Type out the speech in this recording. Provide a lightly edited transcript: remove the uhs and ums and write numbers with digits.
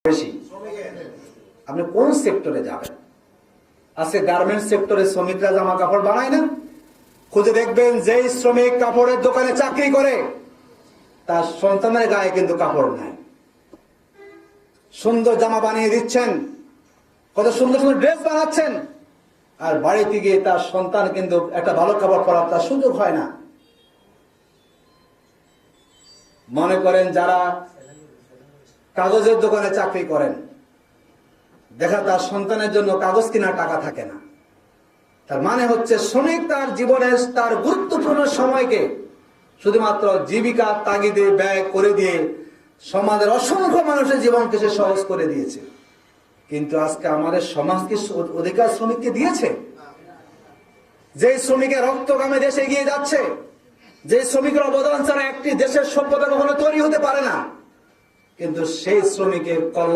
বেশি। আপনি কোন সেক্টরে যাবেন? আজকে গার্মেন্টস সেক্টরে শ্রমিকরা জামা কাপড় বানায় না? খুঁজে দেখবেন যেই শ্রমিক কাপড়ের দোকানে চাকরি করে তার সন্তানের গায়ে কিন্তু কাপড় নাই। সুন্দর জামা বানিয়ে দিচ্ছেন, কত সুন্দর সুন্দর ড্রেস বানাচ্ছেন, আর বাড়িতে গিয়ে তার সন্তান কিন্তু একটা ভালো কাপড় পরার তার সুযোগ হয় না। মনে করেন যারা কাগজের দোকানে চাকরি করেন, দেখা তার সন্তানের জন্য কাগজ কেনার টাকা থাকে না। তার মানে হচ্ছে শ্রমিক তার জীবনের তার গুরুত্বপূর্ণ সময়কে শুধুমাত্র জীবিকার তাগিদে ব্যয় করে দিয়ে সমাজের অসংখ্য মানুষের জীবনকে সে সহজ করে দিয়েছে। কিন্তু আজকে আমাদের সমাজকে অধিকার শ্রমিককে দিয়েছে? যে শ্রমিকের রক্তগামে দেশ এগিয়ে যাচ্ছে, যে শ্রমিকের অবদান ছাড়া একটি দেশের সভ্যতা কখনো তৈরি হতে পারে না, কিন্তু সেই শ্রমিকের কল্যাণ